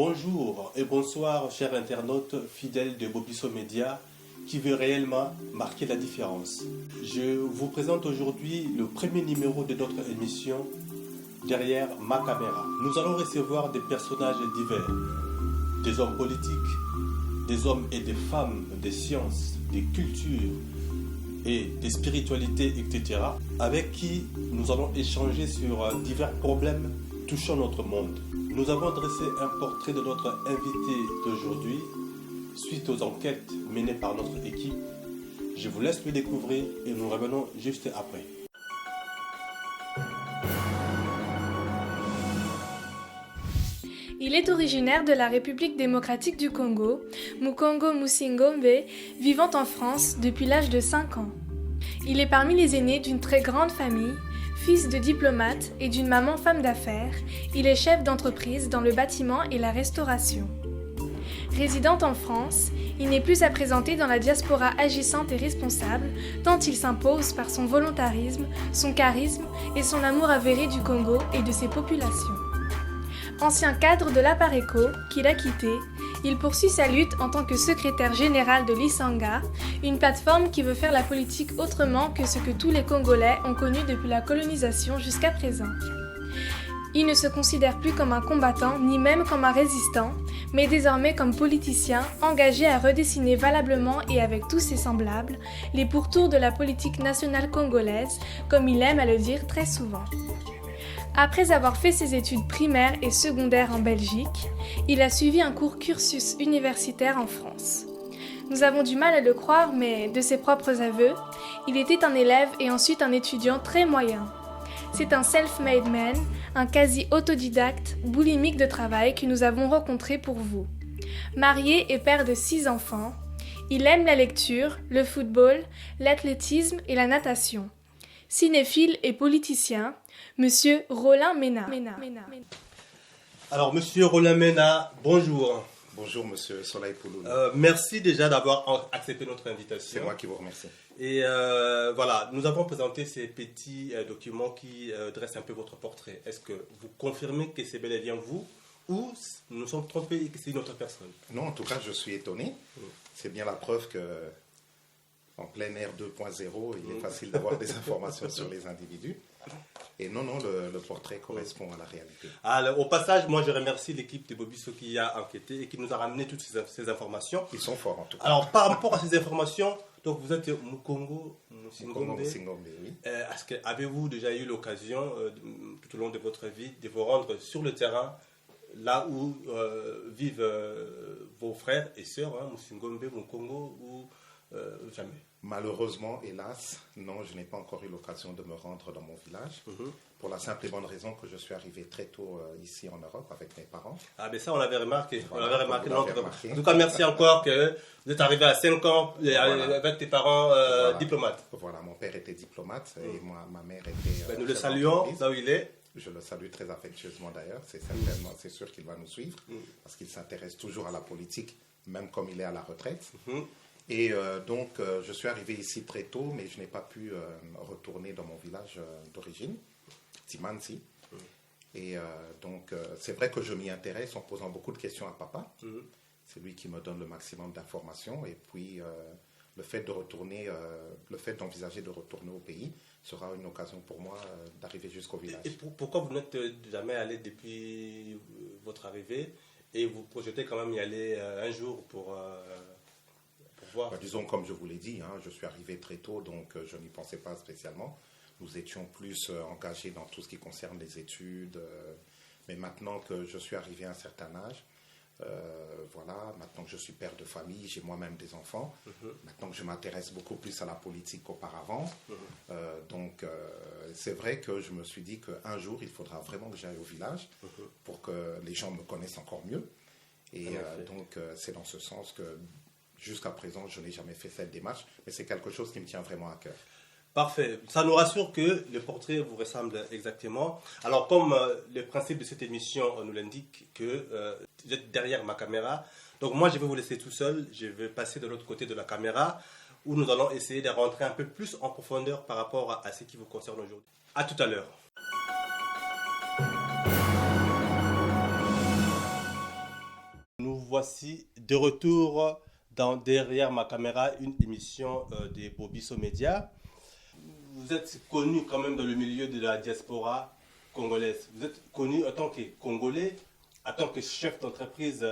Bonjour et bonsoir chers internautes fidèles de Bobisso Média qui veut réellement marquer la différence. Je vous présente aujourd'hui le premier numéro de notre émission Derrière ma caméra. Nous allons recevoir des personnages divers, des hommes politiques, des hommes et des femmes des sciences, des cultures et des spiritualités, etc. avec qui nous allons échanger sur divers problèmes touchant notre monde. Nous avons dressé un portrait de notre invité d'aujourd'hui suite aux enquêtes menées par notre équipe. Je vous laisse le découvrir et nous revenons juste après. Il est originaire de la République démocratique du Congo, Mukongo Musingombe, vivant en France depuis l'âge de 5 ans. Il est parmi les aînés d'une très grande famille. Fils de diplomate et d'une maman femme d'affaires, il est chef d'entreprise dans le bâtiment et la restauration. Résidant en France, il n'est plus à présenter dans la diaspora agissante et responsable, tant il s'impose par son volontarisme, son charisme et son amour avéré du Congo et de ses populations. Ancien cadre de l'Apareco, qu'il a quitté, il poursuit sa lutte en tant que secrétaire général de l'Isanga, une plateforme qui veut faire la politique autrement que ce que tous les Congolais ont connu depuis la colonisation jusqu'à présent. Il ne se considère plus comme un combattant, ni même comme un résistant, mais désormais comme politicien, engagé à redessiner valablement et avec tous ses semblables, les pourtours de la politique nationale congolaise, comme il aime à le dire très souvent. Après avoir fait ses études primaires et secondaires en Belgique, il a suivi un court cursus universitaire en France. Nous avons du mal à le croire, mais de ses propres aveux, il était un élève et ensuite un étudiant très moyen. C'est un self-made man, un quasi-autodidacte, boulimique de travail que nous avons rencontré pour vous. Marié et père de 6 enfants, il aime la lecture, le football, l'athlétisme et la natation. Cinéphile et politicien, Monsieur Rollin Mena. Alors Monsieur Rollin Mena, bonjour. Bonjour Monsieur Soleil Pouloulou. Merci déjà d'avoir accepté notre invitation. C'est moi qui vous remercie. Et voilà, nous avons présenté ces petits documents qui dressent un peu votre portrait. Est-ce que vous confirmez que c'est bel et bien vous ou nous sommes trompés et que c'est une autre personne? Non, en tout cas, je suis étonné. C'est bien la preuve que en plein air 2.0, il est facile d'avoir des informations sur les individus. Et non, le portrait correspond à la réalité. Alors, au passage, moi je remercie l'équipe de Bobisso qui a enquêté et qui nous a ramené toutes ces informations. Ils sont forts en tout cas. Alors, par rapport à ces informations, donc vous êtes Mukongo Musingombe, oui. Avez-vous déjà eu l'occasion, tout au long de votre vie, de vous rendre sur le terrain, là où vivent vos frères et sœurs, Musingombe, Mukongo, ou jamais? Malheureusement, hélas, non, je n'ai pas encore eu l'occasion de me rendre dans mon village, pour la simple et bonne raison que je suis arrivé très tôt ici en Europe avec mes parents. Ah ben ça, on l'avait remarqué. Voilà, on l'avait remarqué. remarqué. En tout cas, merci encore que vous êtes arrivé à 5 ans avec tes parents diplomates. Voilà, mon père était diplomate et ma mère était... nous le saluons là où il est. Je le salue très affectueusement d'ailleurs, c'est sûr qu'il va nous suivre, parce qu'il s'intéresse toujours à la politique, même comme il est à la retraite. Et donc, je suis arrivé ici très tôt, mais je n'ai pas pu retourner dans mon village d'origine, Timansi. Et donc, c'est vrai que je m'y intéresse en posant beaucoup de questions à papa. C'est lui qui me donne le maximum d'informations. Et puis, le fait de retourner, le fait d'envisager de retourner au pays sera une occasion pour moi d'arriver jusqu'au village. Et pourquoi vous n'êtes jamais allé depuis votre arrivée et vous projetez quand même y aller un jour pour voir? Disons, comme je vous l'ai dit, je suis arrivé très tôt, donc je n'y pensais pas spécialement. Nous étions plus engagés dans tout ce qui concerne les études. Mais maintenant que je suis arrivé à un certain âge, voilà, maintenant que je suis père de famille, j'ai moi-même des enfants. Maintenant que je m'intéresse beaucoup plus à la politique qu'auparavant. Donc, c'est vrai que je me suis dit qu'un jour, il faudra vraiment que j'aille au village pour que les gens me connaissent encore mieux. Et donc, c'est dans ce sens que jusqu'à présent, je n'ai jamais fait cette démarche, mais c'est quelque chose qui me tient vraiment à cœur. Parfait. Ça nous rassure que le portrait vous ressemble exactement. Alors, comme le principe de cette émission nous l'indique, que vous êtes derrière ma caméra, donc moi, je vais vous laisser tout seul. Je vais passer de l'autre côté de la caméra, où nous allons essayer de rentrer un peu plus en profondeur par rapport à ce qui vous concerne aujourd'hui. À tout à l'heure. voici de retour derrière ma caméra une émission des Bobisso Média. Vous êtes connu quand même dans le milieu de la diaspora congolaise. Vous êtes connu en tant que Congolais, en tant que chef d'entreprise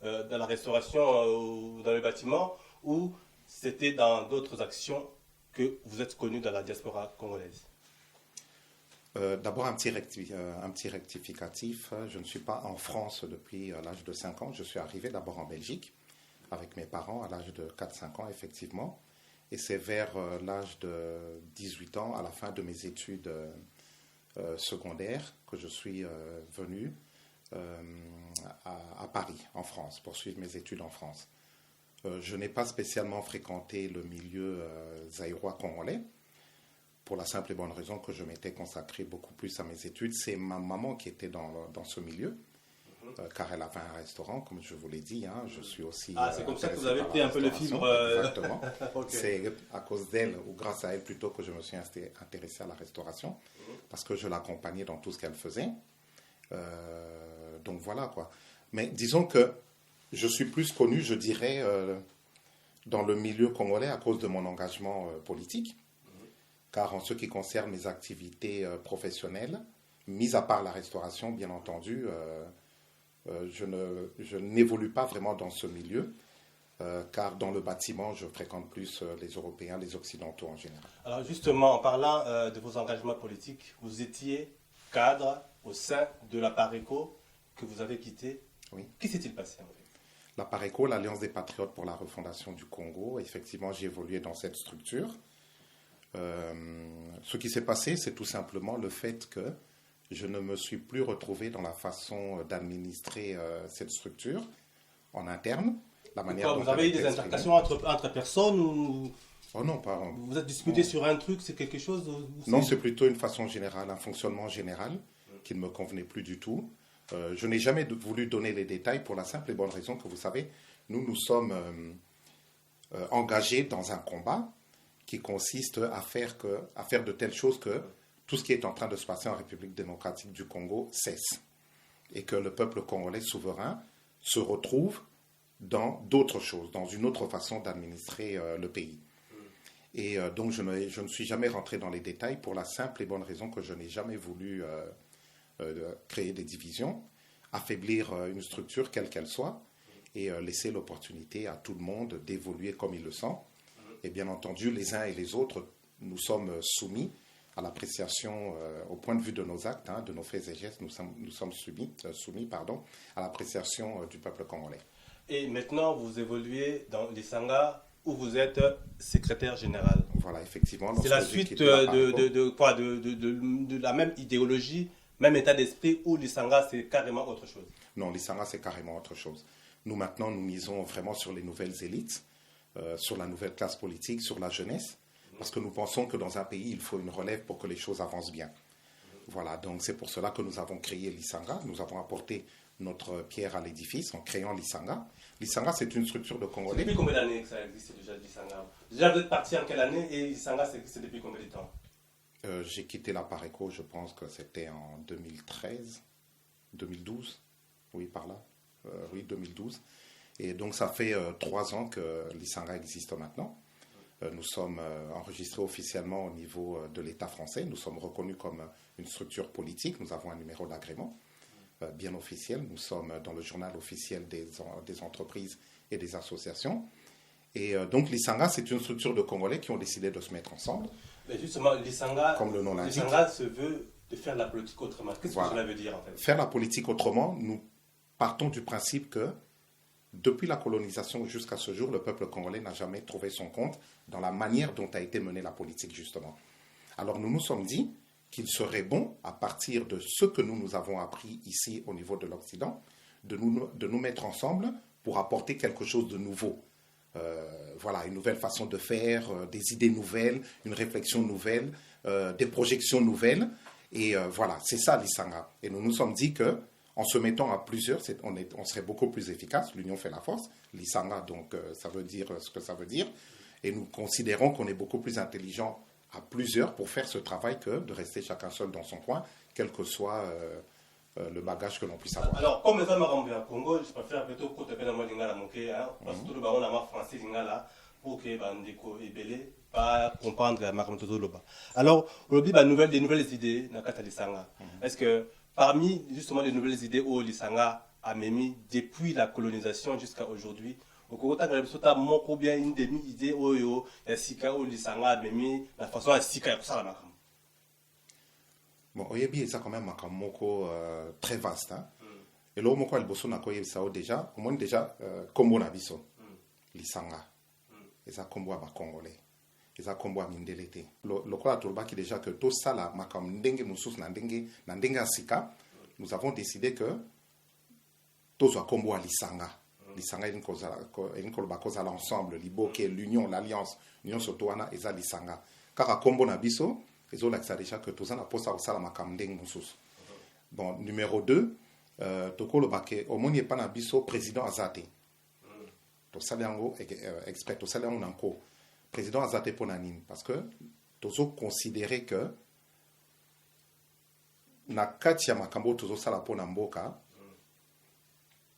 dans la restauration ou dans le bâtiment, ou c'était dans d'autres actions que vous êtes connu dans la diaspora congolaise? D'abord, un petit rectificatif. Je ne suis pas en France depuis l'âge de 5 ans. Je suis arrivé d'abord en Belgique avec mes parents à l'âge de 4-5 ans, effectivement. Et c'est vers l'âge de 18 ans, à la fin de mes études secondaires, que je suis venu à Paris, en France, pour suivre mes études en France. Je n'ai pas spécialement fréquenté le milieu zaïrois congolais, pour la simple et bonne raison que je m'étais consacré beaucoup plus à mes études. C'est ma maman qui était dans ce milieu, car elle avait un restaurant, comme je vous l'ai dit. Hein, je suis aussi. C'est comme ça que vous avez pris un peu le fibre. Exactement. Okay. C'est à cause d'elle, ou grâce à elle plutôt, que je me suis intéressé à la restauration, parce que je l'accompagnais dans tout ce qu'elle faisait. Donc voilà quoi. Mais disons que je suis plus connu, je dirais, dans le milieu congolais à cause de mon engagement politique. Car en ce qui concerne mes activités professionnelles, mis à part la restauration, bien entendu, je n'évolue pas vraiment dans ce milieu, car dans le bâtiment, je fréquente plus les Européens, les Occidentaux en général. Alors justement, en parlant de vos engagements politiques, vous étiez cadre au sein de la Pareco que vous avez quitté. Oui. Qu'est-ce qui s'est-il passé en fait? La Pareco, l'Alliance des Patriotes pour la refondation du Congo, effectivement, j'ai évolué dans cette structure. Ce qui s'est passé, c'est tout simplement le fait que je ne me suis plus retrouvé dans la façon d'administrer cette structure en interne. La manière dont vous avez eu des altercations entre personnes ou... Oh non, pas. Vous êtes discuté sur un truc, c'est quelque chose Non, c'est plutôt une façon générale, un fonctionnement général qui ne me convenait plus du tout. Je n'ai jamais voulu donner les détails pour la simple et bonne raison que vous savez, nous sommes engagés dans un combat qui consiste à faire de telles choses que tout ce qui est en train de se passer en République démocratique du Congo cesse. Et que le peuple congolais souverain se retrouve dans d'autres choses, dans une autre façon d'administrer le pays. Et donc je ne suis jamais rentré dans les détails pour la simple et bonne raison que je n'ai jamais voulu créer des divisions, affaiblir une structure quelle qu'elle soit, et laisser l'opportunité à tout le monde d'évoluer comme il le sent. Et bien entendu, les uns et les autres, nous sommes soumis à l'appréciation, au point de vue de nos actes, de nos faits et gestes, nous sommes soumis à l'appréciation du peuple congolais. Et maintenant, vous évoluez dans l'Isanga, où vous êtes secrétaire général. Voilà, effectivement. C'est la suite de la même idéologie, même état d'esprit, où l'Isanga, c'est carrément autre chose? Non, l'Isanga, c'est carrément autre chose. Nous, maintenant, nous misons vraiment sur les nouvelles élites, sur la nouvelle classe politique, sur la jeunesse, parce que nous pensons que dans un pays, il faut une relève pour que les choses avancent bien. Voilà, donc c'est pour cela que nous avons créé l'Isanga. Nous avons apporté notre pierre à l'édifice en créant l'Isanga. L'Isanga, c'est une structure de Congolais. Depuis combien d'années que ça existe déjà, l'Isanga? Déjà, vous êtes parti en quelle année et l'Isanga, c'est depuis combien de temps? J'ai quitté la Pareco, je pense que c'était en 2013, 2012, oui, par là, oui, 2012. Et donc, ça fait 3 ans que l'Isanga existe maintenant. Nous sommes enregistrés officiellement au niveau de l'État français. Nous sommes reconnus comme une structure politique. Nous avons un numéro d'agrément bien officiel. Nous sommes dans le journal officiel des entreprises et des associations. Et donc, l'Isanga, c'est une structure de Congolais qui ont décidé de se mettre ensemble. Mais justement, l'Isanga, comme le nom l'indique, l'Isanga se veut de faire la politique autrement. Qu'est-ce que cela veut dire en fait? Faire la politique autrement, nous partons du principe que depuis la colonisation jusqu'à ce jour, le peuple congolais n'a jamais trouvé son compte dans la manière dont a été menée la politique, justement. Alors nous nous sommes dit qu'il serait bon, à partir de ce que nous avons appris ici au niveau de l'Occident, de nous mettre ensemble pour apporter quelque chose de nouveau. Voilà, une nouvelle façon de faire, des idées nouvelles, une réflexion nouvelle, des projections nouvelles. Et voilà, c'est ça l'Isanga. Et nous nous sommes dit que en se mettant à plusieurs, on serait beaucoup plus efficace. L'union fait la force. L'Isanga, donc, ça veut dire ce que ça veut dire. Et nous considérons qu'on est beaucoup plus intelligent à plusieurs pour faire ce travail que de rester chacun seul dans son coin, quelle que soit le bagage que l'on puisse avoir. Alors, comme les femmes au Congo, je préfère plutôt côté de moi lingala moké, parce que tout le baron a ma français lingala pour que bandeko ebele pas comprendre la marque de loba. Alors, aujourd'hui, des nouvelles idées na kata lisanga. Est-ce que parmi justement les nouvelles idées au lisanga a memi depuis la colonisation jusqu'à aujourd'hui, au Congo ta sota moko bien une demi idée oyo ya sika au lisanga a memi la façon à sika ya sala makam. Bon, oyebi ça quand même makamoko très vaste hein. Et là moko alboso na koyebi ça déjà, au moins déjà kombo na biso. Lisanga. Et ça kombo ba congolais. Et ça kombo mindelete. Le quoi tolbaki déjà que tout ça là makam ndenge musus na ndenge asika, nous avons décidé que tous à kombo lisanga. Lisanga une cause à l'ensemble, liboke l'union, l'alliance, l'union sotoana et ça lisanga. Car à kombo na biso ils ont l'accès déjà que tous en a posé au salama kamdeng musus. Bon, numéro 2, toko le baké, au moins il n'y a pas nabiso président Azate. To saliango expert, to saliango nanko président Azate pour nanim parce que tous ont considéré que na kati ya makambo tous sala pour namboka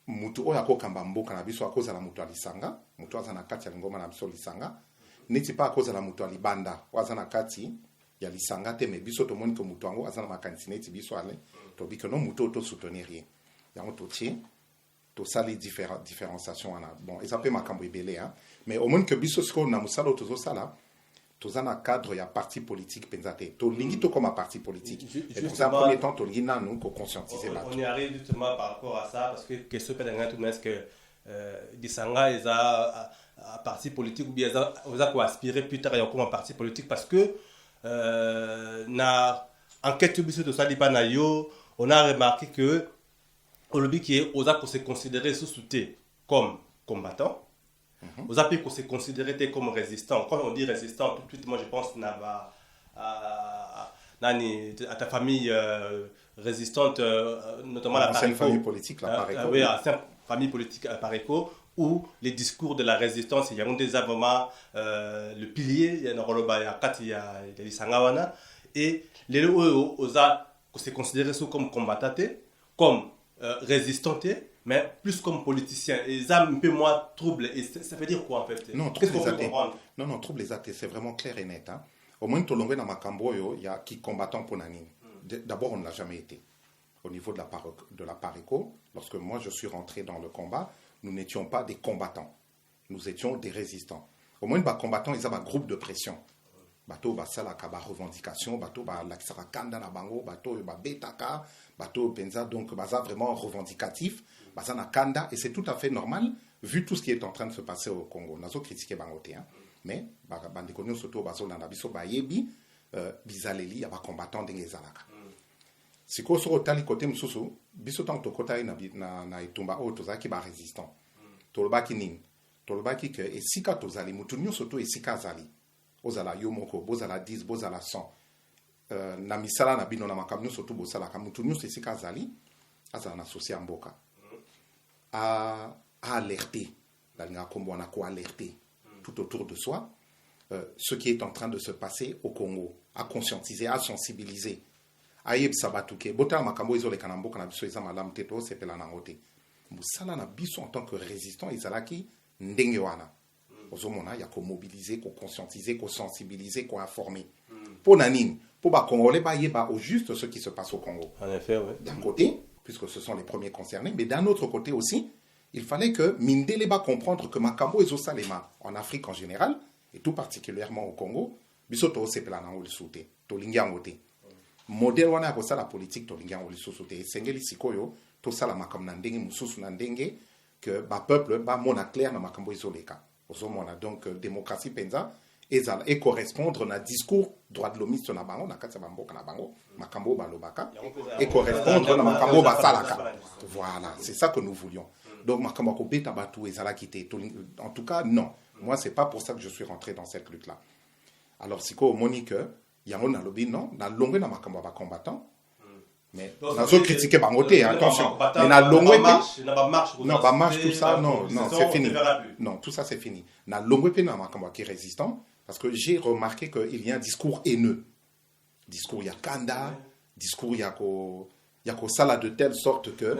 mutu oya ko kamba mboka na biso akoza la mutu alisanga, mutu azana kati ya ngoma na biso lisanga, neti pa akoza la mutu alibanda, wazana kati ya lisanga te me biso to moni ko mutu ango azana makanisi neti biso ale to bi que non mutu to soutenir rien yango to tie to sali différenciation ana bon et ça peut makambo ebele hein mais au moins que biso sko na musalo to sala to zana cadre ya parti politique pensate to lingi to comme un parti politique et pour ça premier temps to lingi nanu ko conscientiser là on y arrive justement par rapport à ça parce que question peut tout est-ce que disanga ils a parti politique ou bien ils a quoi aspirer plus tard comme un parti politique parce que na enquête de Saliba Nayo, on a remarqué que au lobby qui est aux pour se considérer sous-souté comme combattant, aux pour se considérer comme résistant. Quand on dit résistant, tout de suite, moi je pense à ta famille résistante, notamment la famille politique, la Pareco. Oui, à la famille politique à Pareco, où les discours de la résistance, il y a déjà vraiment le pilier, il y a Sangawana, et les lois se considèrent comme combattantes, comme résistantes, mais plus comme politiciens. Et ça un peu moins trouble. Et ça veut dire quoi en fait? Non, qu'est-ce qu'on peut comprendre? Non, trouble les athées, c'est vraiment clair et net. Hein. Au moins, tout le monde dans Makambo, il y a qui combattant pour Nani. D'abord, on ne l'a jamais été. Au niveau de la Pareco, lorsque moi je suis rentré dans le combat, nous n'étions pas des combattants. Nous étions des résistants. Au moins, les combattants, ils avaient un groupe de pression. Bateau, la revendication, bateau, la kanda na bango, bateau, betaka, bateau, penza, donc, vraiment revendicatif, na kanda, et c'est tout à fait normal, vu tout ce qui est en train de se passer au Congo. Nous avons critiqué bangoté, hein. Mais, bandikono soto, bazo, nanabiso, bayebi, bizaleli, yaba combattant d'engezalaka. Si ko soro tali côté mususu biso tant to kota na itumba o to zaki ba résistant to lobaki ning to lobaki que et sika to zali mutunyo soto et sika zali ozala yo moko bozala 10 bozala 100 na misala na bino na makamno soto bosala ka mutunyo se sika zali azala na sosia mboka a alerter dalinga kombo na ko alerter tout autour de soi ce qui est en train de se passer au Congo, à conscientiser, à sensibiliser. Ayeb sabatuke bota makambo izole kanamboka na biso ezama lamteto sepela na ngote musala na biso en tant que résistant ezalaki ndenge wana ozomona ya ko mobiliser ko conscientiser ko sensibiliser ko informer pour nanine pour ba congolais ba yeba au juste ce qui se passe au Congo en effet oui. D'un côté puisque ce sont les premiers concernés mais d'un autre côté aussi il fallait que mindele ba comprendre que makambo ezosalema en Afrique en général et tout particulièrement au Congo biso to sepela na ngol souté to lingia ngote modèle wana ko sala politique to lingia ngoli société sengeli sikoyo to sala makam na ndenge mususu na ndenge que ba peuple ba mona clair na makambo izoleka ozomona donc démocratie penza ezala et correspondre na discours droit de l'homme na bango na kati ya bamboka na bango makambo ba lobaka et correspondre na makambo ba salaka voilà c'est ça que nous voulions donc makambo ko beta batu ezala kité en tout cas non moi c'est pas pour ça que je suis rentré dans cette lutte là alors siko monique yango na lobi non na longwe na makambo ba combattant mais nazo critiquer bangoté attention mais na longwe non ba marche tout ça non c'est fini non tout ça c'est fini na longwe pe na makambo qui résistant parce que j'ai remarqué que il y a un discours haineux discours ya kanda discours ya ko il y a ça là de telle sorte que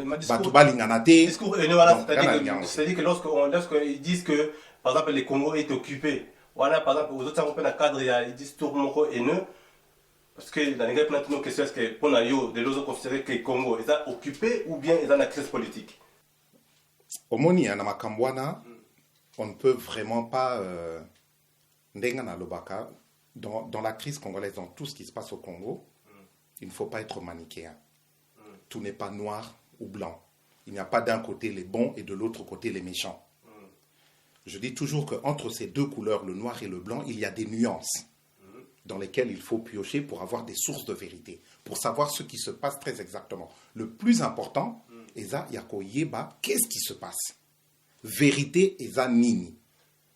discours haineux, voilà, c'est-à-dire que lorsqu'ils disent que, par exemple, les Congo est occupé, voilà, par exemple, aux autres Européens, cadre, ils disent tout le monde haineux, parce que dans les gars, nos questions, est-ce que pour nous, les autres considèrent que le Congo est occupé ou bien est dans la crise politique? Au Moni, à Namakambwana, on ne peut vraiment pas, dans la crise congolaise, dans tout ce qui se passe au Congo, il ne faut pas être manichéen. Tout n'est pas noir ou blanc. Il n'y a pas d'un côté les bons et de l'autre côté les méchants. Je dis toujours qu'entre ces deux couleurs, le noir et le blanc, il y a des nuances dans lesquelles il faut piocher pour avoir des sources de vérité, pour savoir ce qui se passe très exactement. Le plus important, eza yako yeba, qu'est-ce qui se passe? Vérité eza nini.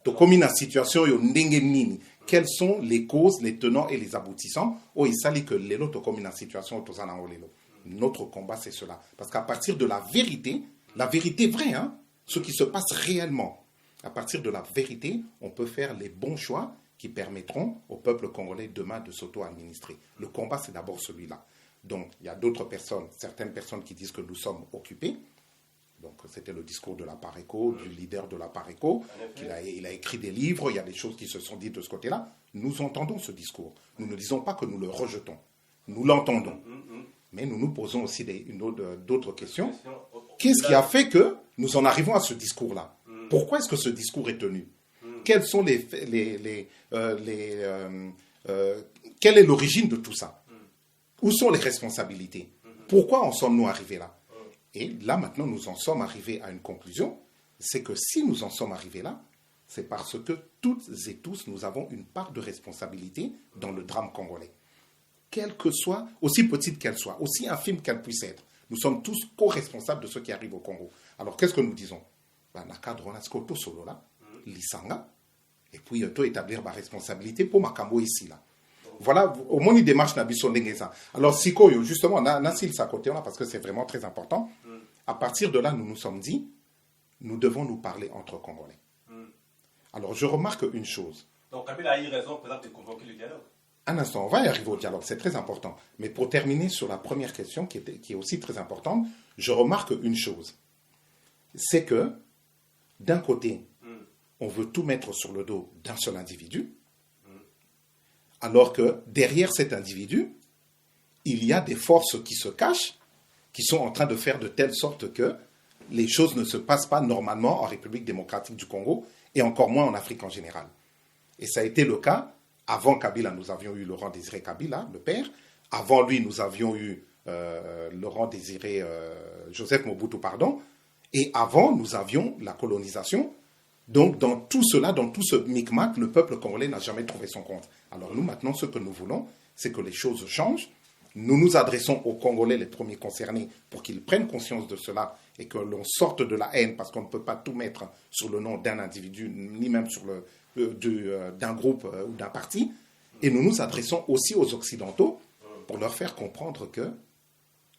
To komi na situation yo ndenge nini. Quelles sont les causes, les tenants et les aboutissants? Oh, il s'agit que l'élo to komi na situation to zanango l'élo. Notre combat, c'est cela. Parce qu'à partir de la vérité vraie, hein, ce qui se passe réellement, à partir de la vérité, on peut faire les bons choix qui permettront au peuple congolais demain de s'auto-administrer. Le combat, c'est d'abord celui-là. Donc, il y a d'autres personnes, certaines personnes qui disent que nous sommes occupés. Donc, c'était le discours de la Pareco, du leader de la Pareco. Il a écrit des livres, il y a des choses qui se sont dites de ce côté-là. Nous entendons ce discours. Nous ne disons pas que nous le rejetons. Nous l'entendons. Mais nous nous posons aussi d'autres questions. Qu'est-ce qui a fait que nous en arrivons à ce discours-là? Pourquoi est-ce que ce discours est tenu? Quelles sont quelle est l'origine de tout ça? Où sont les responsabilités? Pourquoi en sommes-nous arrivés là? Et là, maintenant, nous en sommes arrivés à une conclusion. C'est que si nous en sommes arrivés là, c'est parce que toutes et tous, nous avons une part de responsabilité dans le drame congolais. Quelle que soit, aussi petite qu'elle soit, aussi infime qu'elle puisse être, nous sommes tous co-responsables de ce qui arrive au Congo. Alors, qu'est-ce que nous disons? Lisanga, et puis il faut établir ma responsabilité pour ma cambo ici là. Voilà, au moins il démarche Nabiso Ndengeza. Alors, Sikoyo, justement, on a ça côté là parce que c'est vraiment très important. À partir de là, nous nous sommes dit, nous devons nous parler entre Congolais. Alors, je remarque une chose. Donc, Kabila a eu raison, par exemple, de convoquer le dialogue. Un instant, on va y arriver au dialogue, c'est très important. Mais pour terminer sur la première question, qui est aussi très importante, je remarque une chose. C'est que, d'un côté, on veut tout mettre sur le dos d'un seul individu, alors que derrière cet individu, il y a des forces qui se cachent, qui sont en train de faire de telle sorte que les choses ne se passent pas normalement en République démocratique du Congo, et encore moins en Afrique en général. Et ça a été le cas. Avant Kabila, nous avions eu Laurent Désiré Kabila, le père. Avant lui, nous avions eu Laurent Désiré Joseph Mobutu, pardon. Et avant, nous avions la colonisation. Donc, dans tout cela, dans tout ce micmac, le peuple congolais n'a jamais trouvé son compte. Alors nous, maintenant, ce que nous voulons, c'est que les choses changent. Nous nous adressons aux Congolais, les premiers concernés, pour qu'ils prennent conscience de cela et que l'on sorte de la haine, parce qu'on ne peut pas tout mettre sur le nom d'un individu, ni même sur d'un groupe ou d'un parti. Et nous nous adressons aussi aux Occidentaux pour leur faire comprendre que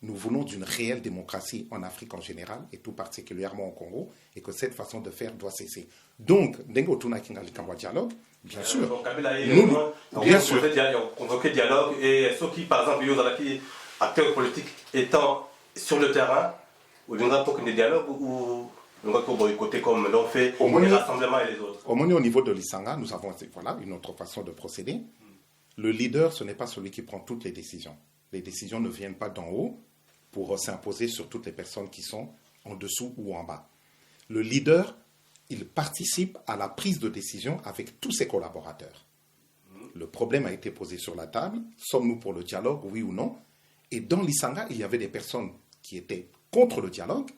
nous voulons d'une réelle démocratie en Afrique en général, et tout particulièrement au Congo, et que cette façon de faire doit cesser. Donc, Dengo Tuna Kingali Kambwa dialogue, bien sûr. Donc, bien sûr. Convoquer dialogue, et ceux qui, par exemple, les acteurs politiques étant sur le terrain, ou il y a pour des dialogues, ou on va boycotter comme l'ont fait les rassemblements et les autres. Au niveau de l'Isanga, nous avons une autre façon de procéder. Le leader, ce n'est pas celui qui prend toutes les décisions. Les décisions ne viennent pas d'en haut pour s'imposer sur toutes les personnes qui sont en dessous ou en bas. Le leader, il participe à la prise de décision avec tous ses collaborateurs. Le problème a été posé sur la table. Sommes-nous pour le dialogue, oui ou non? Et dans l'Isanga, il y avait des personnes qui étaient contre le dialogue.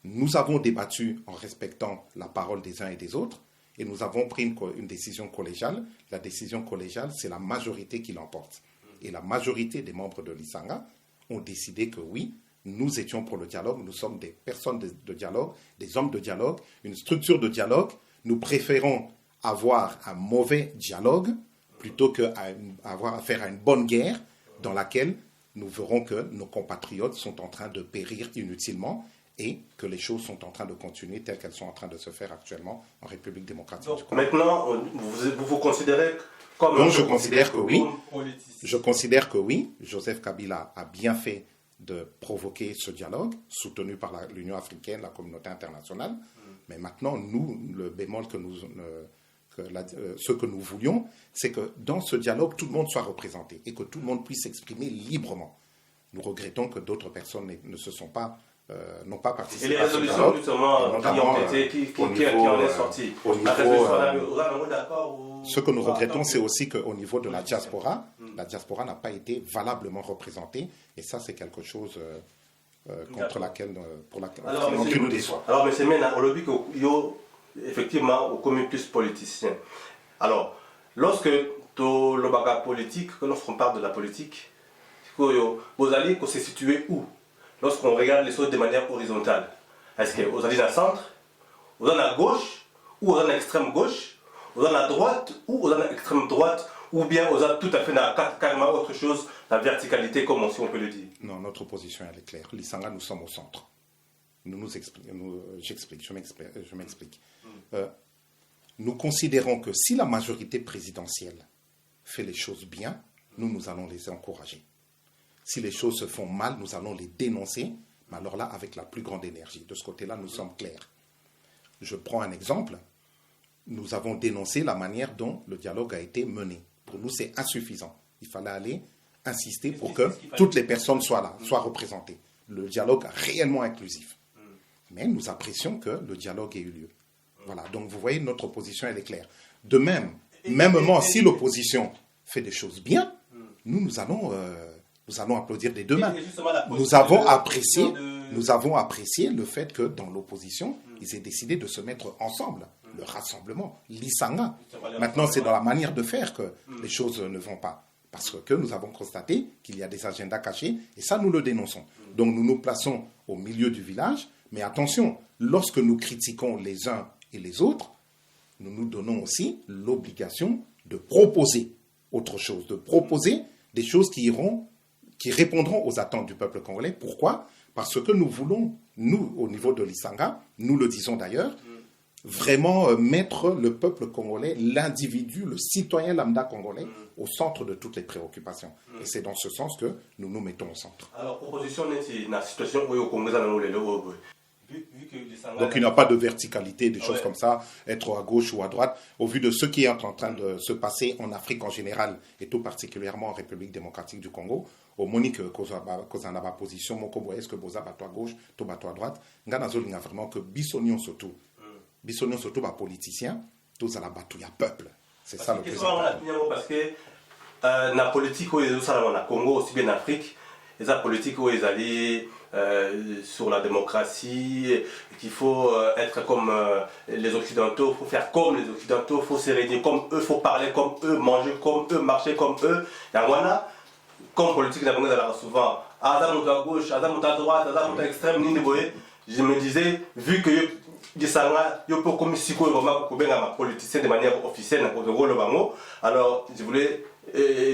Nous avons débattu en respectant la parole des uns et des autres. Et nous avons pris une décision collégiale. La décision collégiale, c'est la majorité qui l'emporte. Et la majorité des membres de l'Isanga ont décidé que oui, nous étions pour le dialogue, nous sommes des personnes de dialogue, des hommes de dialogue, une structure de dialogue. Nous préférons avoir un mauvais dialogue plutôt qu'avoir affaire à une bonne guerre dans laquelle nous verrons que nos compatriotes sont en train de périr inutilement et que les choses sont en train de continuer telles qu'elles sont en train de se faire actuellement en République démocratique du Congo. Maintenant, vous considérez comme... Donc je considère que oui. Je considère que oui, Joseph Kabila a bien fait de provoquer ce dialogue, soutenu par l'Union africaine, la communauté internationale. Mais maintenant, nous, le bémol ce que nous voulions, c'est que dans ce dialogue, tout le monde soit représenté et que tout le monde puisse s'exprimer librement. Nous regrettons que d'autres personnes n'ont pas participé. Et les résolutions, justement, qui en est sorties. Ce que nous regrettons, c'est aussi qu'au niveau de la diaspora n'a pas été valablement représentée. Et ça, c'est quelque chose contre laquelle nous déçoit. Alors, M. Mena, on l'a vu effectivement, au commun plus politicien. Alors, lorsque le bagage politique, lorsqu'on parle de la politique, vous allez se situer où? Lorsqu'on regarde les choses de manière horizontale, est-ce que vous allez dans le centre, vous allez à gauche, ou vous allez à l'extrême gauche, vous allez à droite, ou vous allez à l'extrême droite, ou bien vous allez tout à fait dans carrément autre chose, la verticalité, comme on peut le dire? Non, notre position elle est claire. L'Isanga, nous sommes au centre. Je m'explique. Nous considérons que si la majorité présidentielle fait les choses bien, nous allons les encourager. Si les choses se font mal, nous allons les dénoncer, mais alors là, avec la plus grande énergie. De ce côté-là, nous sommes clairs. Je prends un exemple. Nous avons dénoncé la manière dont le dialogue a été mené. Pour nous, c'est insuffisant. Il fallait aller insister pour que toutes les personnes soient là, soient représentées. Le dialogue réellement inclusif. Mais nous apprécions que le dialogue ait eu lieu. Voilà, donc vous voyez, notre position, elle est claire. De même, mêmement, si l'opposition fait des choses bien, nous allons applaudir des deux mains. Nous avons apprécié le fait que dans l'opposition, ils aient décidé de se mettre ensemble. Le rassemblement, l'Isanga. Maintenant, c'est dans la manière de faire que les choses ne vont pas. Parce que nous avons constaté qu'il y a des agendas cachés, et ça, nous le dénonçons. Donc, nous nous plaçons au milieu du village, mais attention, lorsque nous critiquons les uns et les autres, nous nous donnons aussi l'obligation de proposer autre chose, de proposer des choses qui répondront aux attentes du peuple congolais. Pourquoi? Parce que nous voulons, nous, au niveau de l'Isanga, nous le disons d'ailleurs, vraiment mettre le peuple congolais, l'individu, le citoyen lambda congolais, au centre de toutes les préoccupations. Et c'est dans ce sens que nous nous mettons au centre. Alors, proposition, c'est la situation où au Congo, donc il n'y a pas de verticalité, des choses comme ça, être à gauche ou à droite. Au vu de ce qui est en train de se passer en Afrique en général, et tout particulièrement en République démocratique du Congo, au Monique, qu'on a ma position, mon Congo, est-ce que Boza bateau à gauche, tout bateau à droite, il y a vraiment que Bissonion surtout politiciens, tous à la bateau, il y a peuple. C'est ça le plus important. Parce que la politique où ils sont au Congo, aussi bien en Afrique, et la politique où ils allaient sur la démocratie, qu'il faut être comme les Occidentaux, il faut faire comme les Occidentaux, il faut se réunir comme eux, il faut parler comme eux, manger comme eux, marcher comme eux. Et voilà, comme politique, souvent, Adam à gauche, Adam à droite, Adam à l'extrême, je me disais, vu que je peux comme si je politicien de manière officielle, alors je voulais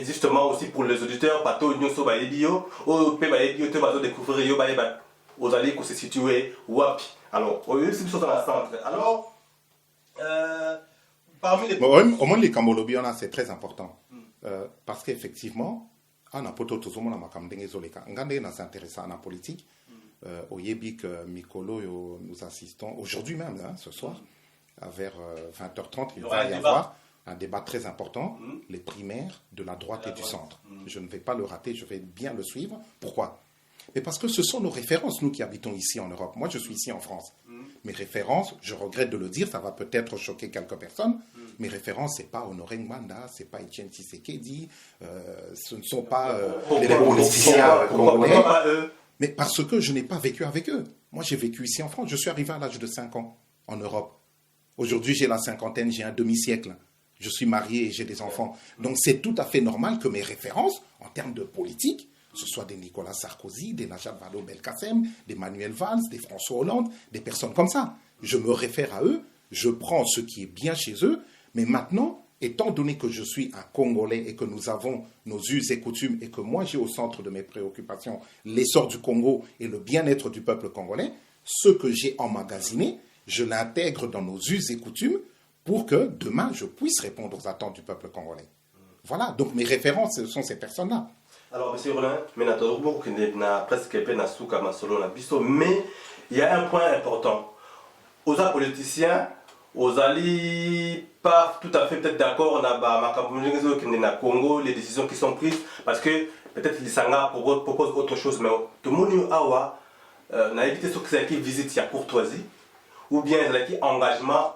justement aussi pour les auditeurs, vous allez se situer wapi. Alors, alors parmi les... Au moins les Cambolobi, c'est très important. Parce qu'effectivement, on a peut-être tout le monde c'est intéressant à la politique. Au Yébik Mikolo, nous assistons aujourd'hui même, ce soir, vers 20h30, il va y avoir un débat très important, les primaires de la droite et du centre. Je ne vais pas le rater, je vais bien le suivre. Pourquoi? Mais parce que ce sont nos références, nous qui habitons ici en Europe. Moi, je suis ici en France. Mes références, je regrette de le dire, ça va peut-être choquer quelques personnes. Mes références, ce n'est pas Honoré Ngwanda, ce n'est pas Etienne Tshisekedi, ce ne sont pas les politiciens congolais. Mais parce que je n'ai pas vécu avec eux. Moi, j'ai vécu ici en France. Je suis arrivé à l'âge de 5 ans en Europe. Aujourd'hui, j'ai la cinquantaine, j'ai un demi-siècle. Je suis marié et j'ai des enfants. Donc, c'est tout à fait normal que mes références, en termes de politique, ce soit des Nicolas Sarkozy, des Najat Vallaud-Belkacem, des Manuel Valls, des François Hollande, des personnes comme ça. Je me réfère à eux, je prends ce qui est bien chez eux, mais maintenant, étant donné que je suis un Congolais et que nous avons nos us et coutumes et que moi j'ai au centre de mes préoccupations l'essor du Congo et le bien-être du peuple congolais, ce que j'ai emmagasiné, je l'intègre dans nos us et coutumes pour que demain je puisse répondre aux attentes du peuple congolais. Voilà, donc mes références, ce sont ces personnes-là. Alors, M. Roland, presque mais il y a un point important. Aux politiciens, aux alliés, pas tout à fait peut-être d'accord, on a Congo, les décisions qui sont prises, parce que peut-être l'Isanga propose autre chose, mais tout le monde a évité ce qui visite, il y a courtoisie, ou bien il y a engagement.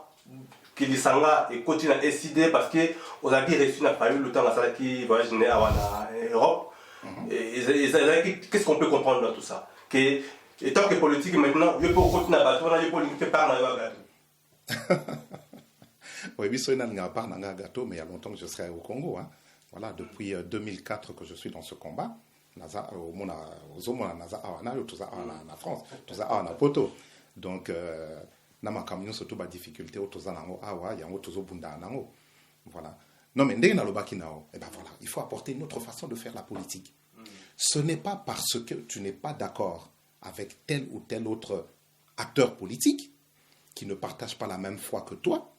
Que l'Isanga continue à décider parce que aux avis reçus n'a pas eu le temps à ça qui voyage en Europe. Qu'est-ce qu'on peut comprendre dans tout ça? Que et tant que politique maintenant, il faut continuer à battre, il faut faire part dans le gâteau. Oui, mais il y a longtemps que je serai au Congo. Hein. Voilà, depuis 2004 que je suis dans ce combat. France, donc na camion surtout ba difficulté autoza nango awa yango tozo bunda nango voilà non mais ndenge na lobaki nao et ben voilà il faut apporter une autre façon de faire la politique. Ce n'est pas parce que tu n'es pas d'accord avec tel ou tel autre acteur politique qui ne partage pas la même foi que toi,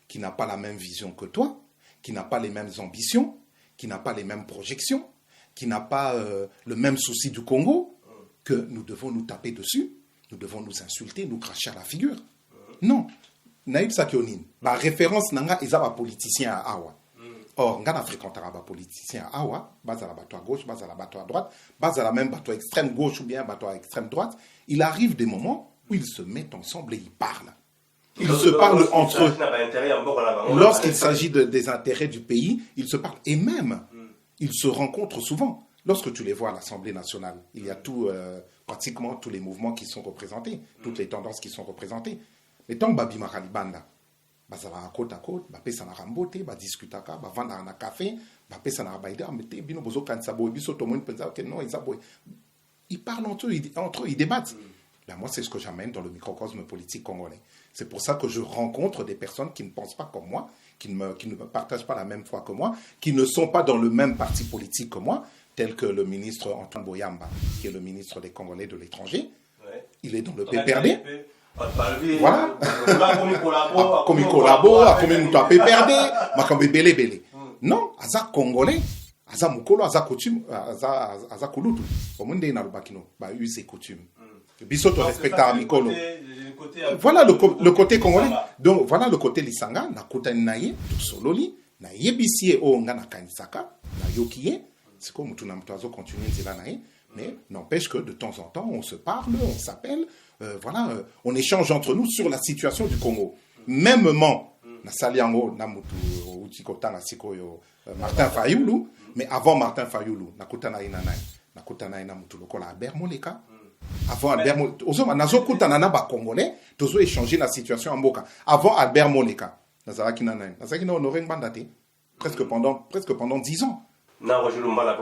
qui n'a pas la même vision que toi, qui n'a pas les mêmes ambitions, qui n'a pas les mêmes projections, qui n'a pas le même souci du Congo, que nous devons nous taper dessus, nous devons nous insulter, nous cracher à la figure. Non, naïb sakionin. La référence nanga isa politicien à Awa. Or, ngana fréquentera ba politicien à Awa, base à la bateau à gauche, base à la bateau à droite, base à la même bateau extrême gauche ou bien bateau à extrême droite. Il arrive des moments où ils se mettent ensemble et ils parlent. Ils se parlent entre eux. Lorsqu'il s'agit des intérêts du pays, ils se parlent. Et même, ils se rencontrent souvent. Lorsque tu les vois à l'Assemblée nationale, il y a pratiquement tous les mouvements qui sont représentés, toutes les tendances qui sont représentées. Mais tant que Babi Makalibanda, ça va à côte, ça na rambote, discuter, vendre un café, ça na baïda, bino bozo kansaboy, biso tomo pensa que non, ils parlent entre eux, ils débattent. Ben moi, c'est ce que j'amène dans le microcosme politique congolais. C'est pour ça que je rencontre des personnes qui ne pensent pas comme moi, qui ne partagent pas la même foi que moi, qui ne sont pas dans le même parti politique que moi, tel que le ministre Antoine Boyamba, qui est le ministre des Congolais de l'étranger. Ouais. Il est dans le PPRD. Voilà. Comme il collabore, comme il nous a PPRD, mais comme il belé. Non, aza Congolais, aza mukolo, aza coutume, aza kulutu. Au monde na lubakino, ba use et coutume. Bisoto respecta amicolo. Voilà le côté congolais. Donc voilà le côté lisanga, na kota naye, sololi, na yebisie o ngana kanisaka, na yokiye. C'est comme tout le monde continue nzela naye. Mais n'empêche que de temps en temps, on se parle, on s'appelle, voilà, on échange entre nous sur la situation du Congo. Mêmement, Martin Fayoulou, mais avant Martin Fayoulou, Albert Moleka. Avant Albert Moleka, Congolais, tous échanger la situation en Boka. Avant Albert Moleka, presque pendant 10 ans. Na Roger Lumbala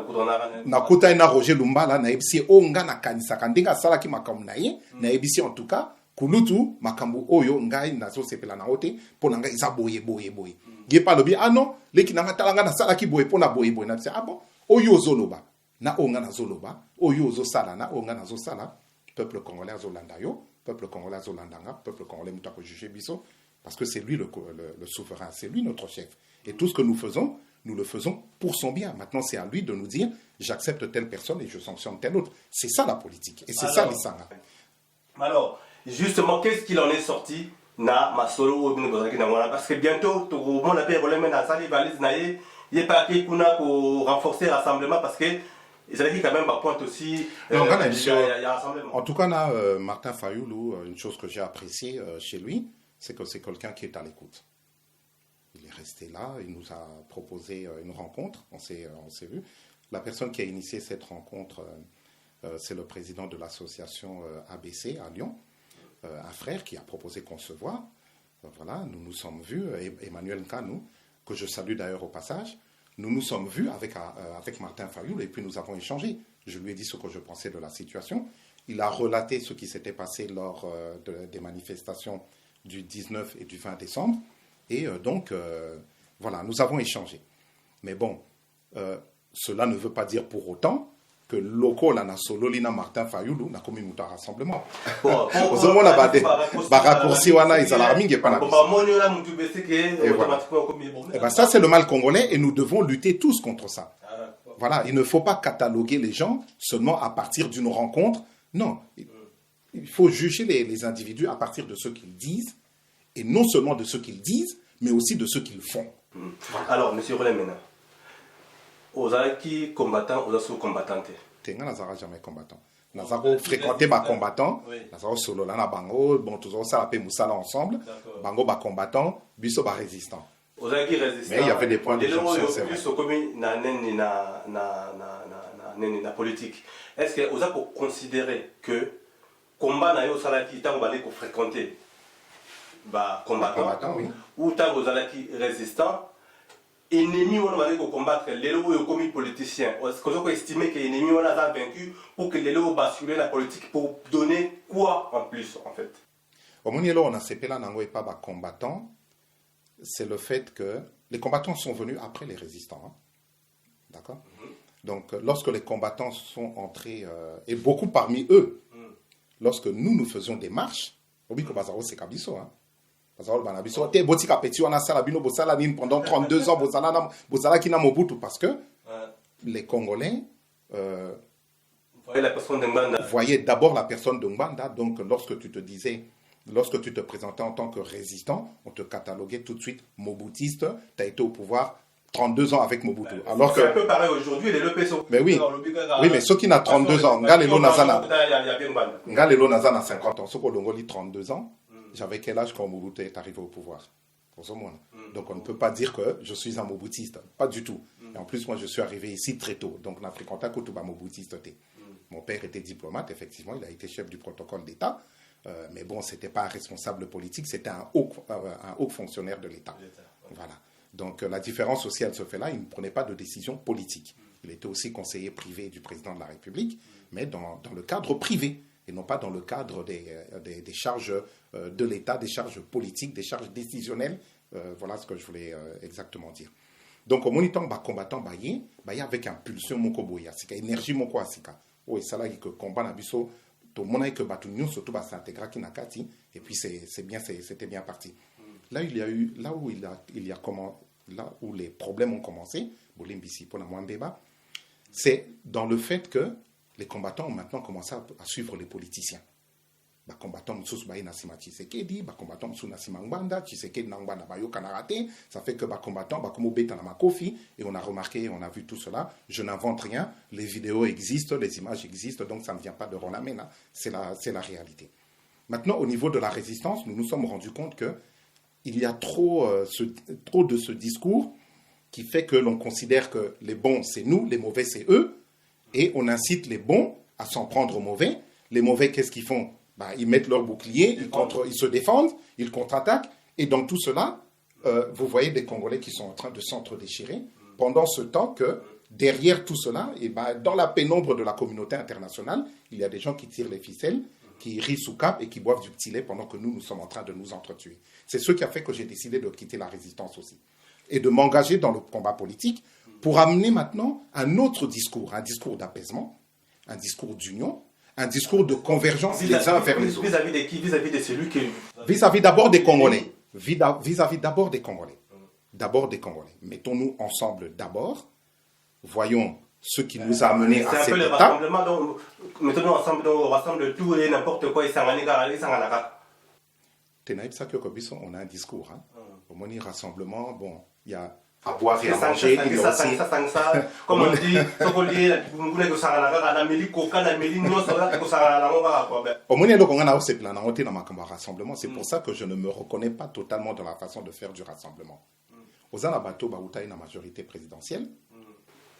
na Roger Lumbala na ebisi onga na kanisaka ndinga salaki makambo na ye na ebisi en tout cas kulutu makambo oyo ngai nazo sepela na ote pona ngai za boye ye pa lobi ah non leki na talanga na salaki boye pona boye na bisi ah bon oyo zoloba na onga na zoloba oyo zo sala na onga na zo sala peuple congolais zolanda yo peuple congolais zolandanga peuple congolais mutako juger biso parce que c'est lui le souverain, c'est lui notre chef et tout ce que nous le faisons pour son bien. Maintenant, c'est à lui de nous dire j'accepte telle personne et je sanctionne telle autre. C'est ça la politique. Et c'est ça les sangs. Alors, justement, qu'est-ce qu'il en est sorti parce que bientôt, tout le monde a fait il n'y a pas qu'il pour renforcer le rassemblement parce que ils avaient quand même pointe aussi. En tout cas, Martin Fayoulou, une chose que j'ai appréciée chez lui, c'est que c'est quelqu'un qui est à l'écoute. Il est resté là, il nous a proposé une rencontre, on s'est vu. La personne qui a initié cette rencontre, c'est le président de l'association ABC à Lyon, un frère qui a proposé qu'on se voit. Voilà, nous nous sommes vus, Emmanuel Nkanou, que je salue d'ailleurs au passage, nous nous sommes vus avec Martin Fayoul et puis nous avons échangé. Je lui ai dit ce que je pensais de la situation. Il a relaté ce qui s'était passé lors des manifestations du 19 et du 20 décembre. Et donc, voilà, nous avons échangé. Mais bon, cela ne veut pas dire pour autant que locaux là na sololi na Martin Fayulu na komi muta rassemblement. Bon, Ozomona ba raccourci wana izala mingi pa na biso. Et ben ça c'est le mal congolais et nous devons lutter tous contre ça. Voilà, il ne faut pas cataloguer les gens seulement à partir d'une rencontre. Non, il faut juger les individus à partir de ce qu'ils disent et non seulement de ce qu'ils disent, mais aussi de ce qu'ils font. Alors, monsieur Rolemena, aux qui combattants, aux sous-combattants. Tenga nazara jamais combattant. Nazaro fréquenter ma combattant, nazaro solo là na bango, bon tous ça pe musala ensemble. Bango ba combattant, biso ba résistant. Aux qui résistants. Mais il y avait des points de jonction, c'est vrai. Plus au commun na politique. Est-ce que vous avez considéré que combat na yo sala qui tant balé ko fréquenter ba combattant oui. Ou tant vous allez qui résistant ennemi on va combattre les lois et commis politiciens. Est-ce que vous estimez que l'ennemi on a vaincu pour que les lois basculer la politique pour donner quoi en plus en fait? Au Monielo on a sepela nango et pas ba combattant. C'est le fait que les combattants sont venus après les résistants. Hein. D'accord? Donc lorsque les combattants sont entrés et beaucoup parmi eux lorsque nous faisions des marches, c'est Kabiso, hein. Pendant 32 ans, parce que les Congolais voyaient d'abord la personne de Ngbanda. Donc, lorsque tu te présentais en tant que résistant, on te cataloguait tout de suite Mobutiste. Tu as été au pouvoir 32 ans avec Mobutu. Alors que c'est un peu pareil aujourd'hui, les LPSO. Mais oui, mais ceux qui n'ont 32 ans, Ngalelo Nazana 50 ans, ceux qui ont 32 ans, j'avais quel âge quand Mobutu est arrivé au pouvoir? Donc on ne peut pas dire que je suis un Mobutiste, pas du tout. Et en plus, moi je suis arrivé ici très tôt, donc n'afriquanta Koutuba Mobutiste. Mon père était diplomate, effectivement, il a été chef du protocole d'État, mais bon, c'était pas un responsable politique, c'était un haut fonctionnaire de l'État. Voilà. Donc la différence aussi, elle se fait là, il ne prenait pas de décision politique. Il était aussi conseiller privé du président de la République, mais dans le cadre privé, et non pas dans le cadre des charges de l'État, des charges politiques, des charges décisionnelles. Voilà ce que je voulais exactement dire. Donc au moniteur combattant baye avec impulsion moko boya, c'est énergie moko asika. Oui, ça là que combat na biso to mona que batunyo surtout ba s'intégrer qui nakati et puis c'était bien parti. Là où les problèmes ont commencé, c'est dans le fait que les combattants ont maintenant commencé à suivre les politiciens. Les combattants Moussous Baye Nassima Tshisekedi, les combattants Moussou Nassima Ngbanda, Tshisekedi Ngbanda Bayo Kanarate, ça fait que les combattants Bakomo Betanama Kofi, et on a remarqué, on a vu tout cela. Je n'invente rien, les vidéos existent, les images existent, donc ça ne vient pas de Rolamena, c'est la réalité. Maintenant, au niveau de la résistance, nous nous sommes rendus compte que il y a trop de ce discours qui fait que l'on considère que les bons, c'est nous, les mauvais, c'est eux. Et on incite les bons à s'en prendre aux mauvais. Les mauvais, qu'est-ce qu'ils font? Ils mettent leur bouclier, ils se défendent, ils contre-attaquent. Et dans tout cela, vous voyez des Congolais qui sont en train de s'entre-déchirer. Pendant ce temps que, derrière tout cela, dans la pénombre de la communauté internationale, il y a des gens qui tirent les ficelles, qui rient sous cap et qui boivent du petit lait pendant que nous sommes en train de nous entretuer. C'est ce qui a fait que j'ai décidé de quitter la résistance aussi. Et de m'engager dans le combat politique pour amener maintenant un autre discours, un discours d'apaisement, un discours d'union, un discours de convergence les uns vers les autres. Vis-à-vis de qui? Vis-à-vis de celui qui... Vis-à-vis d'abord des Congolais. Vis-à-vis d'abord des Congolais. D'abord des Congolais. Mettons-nous ensemble d'abord. Voyons ce qui nous a amené à cet état. C'est un peu le rassemblement, donc, mettons-nous ensemble, donc on rassemble tout et n'importe quoi, et ça on a un discours. Hein. Au moins, rassemblement, bon, il y a à boire et à manger, il y a aussi... Comme on dit, rassemblement. C'est pour ça que je ne me reconnais pas totalement dans la façon de faire du rassemblement. Aux Anabato, Baouta est la majorité présidentielle.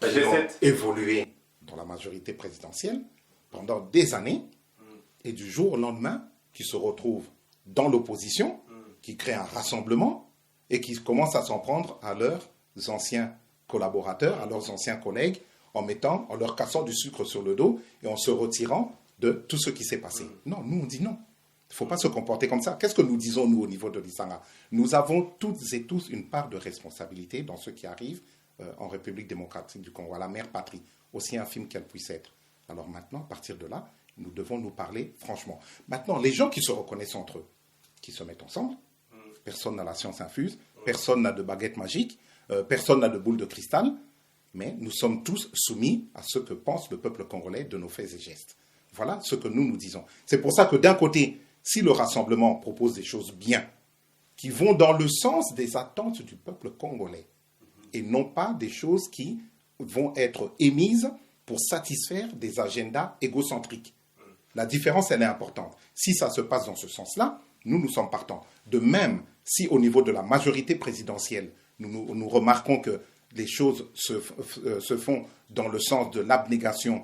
Ils ont évolué dans la majorité présidentielle pendant des années et du jour au lendemain, qui se retrouvent dans l'opposition, qui créent un rassemblement et qui commencent à s'en prendre à leurs anciens collaborateurs, à leurs anciens collègues, en leur cassant du sucre sur le dos et en se retirant de tout ce qui s'est passé. Non, nous on dit non. Il ne faut pas se comporter comme ça. Qu'est-ce que nous disons nous au niveau de l'Isanga? Nous avons toutes et tous une part de responsabilité dans ce qui arrive en République démocratique du Congo, à la mère patrie, aussi infime qu'elle puisse être. Alors maintenant, à partir de là, nous devons nous parler franchement. Maintenant, les gens qui se reconnaissent entre eux, qui se mettent ensemble, personne n'a la science infuse, personne n'a de baguette magique, personne n'a de boule de cristal, mais nous sommes tous soumis à ce que pense le peuple congolais de nos faits et gestes. Voilà ce que nous disons. C'est pour ça que d'un côté, si le rassemblement propose des choses bien, qui vont dans le sens des attentes du peuple congolais, et non pas des choses qui vont être émises pour satisfaire des agendas égocentriques. La différence, elle est importante. Si ça se passe dans ce sens-là, nous sommes partants. De même, si au niveau de la majorité présidentielle, nous remarquons que les choses se font dans le sens de l'abnégation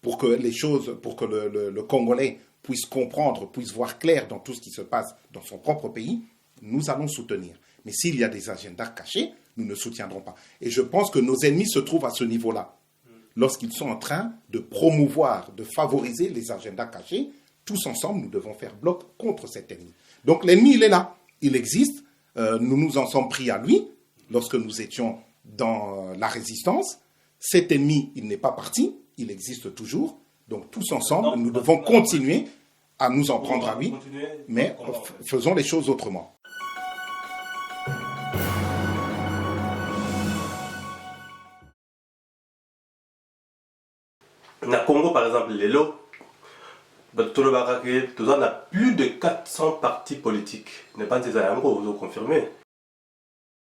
pour que le Congolais puisse comprendre, puisse voir clair dans tout ce qui se passe dans son propre pays, nous allons soutenir. Mais s'il y a des agendas cachés, nous ne soutiendrons pas. Et je pense que nos ennemis se trouvent à ce niveau-là. Lorsqu'ils sont en train de promouvoir, de favoriser les agendas cachés, tous ensemble, nous devons faire bloc contre cet ennemi. Donc l'ennemi, il est là, il existe. Nous nous en sommes pris à lui lorsque nous étions dans la résistance. Cet ennemi, il n'est pas parti, il existe toujours. Donc tous ensemble, nous devons continuer à nous en prendre à lui, mais faisons les choses autrement. Na Congo, par exemple, les lots, on a plus de 400 partis politiques. N'est pas des Ayango, vous confirmez?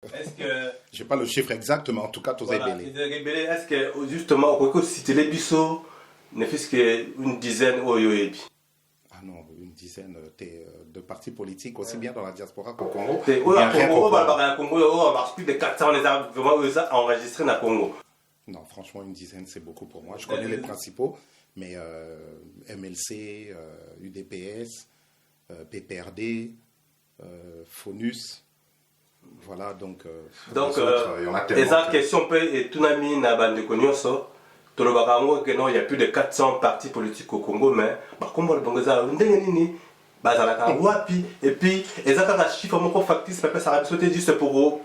Est-ce que... Je n'ai pas le chiffre exact, mais en tout cas, est-ce que, justement, si tu les bisous, ne fût-ce qu'une dizaine Ah non, une dizaine de partis politiques, aussi bien dans la diaspora qu'au Congo. Congo, on marche plus de 400, on les a vraiment enregistrés dans le Congo. Non, franchement, une dizaine, c'est beaucoup pour moi. Je connais les principaux, mais MLC, UDPS, PPRD, FONUS, voilà, donc... les autres questions, et tout le monde n'a pas de connaissances. Il y a plus de 400 partis politiques au Congo, mais par contre, et puis, les autres chiffres factices, ça va sauter juste pour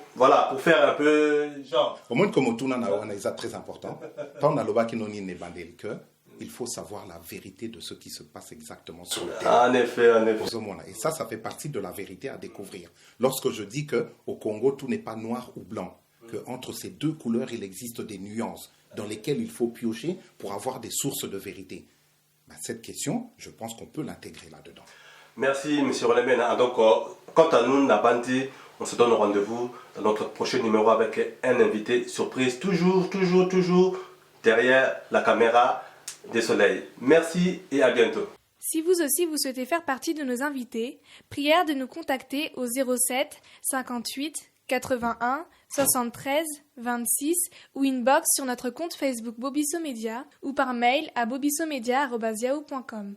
faire un peu genre. Au moins, comme on a est très important, quand on a le qui non il faut savoir la vérité de ce qui se passe exactement sur le terrain. En effet. Et ça fait partie de la vérité à découvrir. Lorsque je dis qu'au Congo, tout n'est pas noir ou blanc, qu'entre ces deux couleurs, il existe des nuances dans lesquelles il faut piocher pour avoir des sources de vérité. Cette question, je pense qu'on peut l'intégrer là-dedans. Merci, M. Rolemena. Donc, quant à nous, Nabandi, on se donne rendez-vous dans notre prochain numéro avec un invité surprise, toujours derrière la caméra des soleils. Merci et à bientôt. Si vous aussi vous souhaitez faire partie de nos invités, prière de nous contacter au 07 58 81 73 26 ou inbox sur notre compte Facebook Bobisso Media ou par mail à bobisomedia@yahoo.com.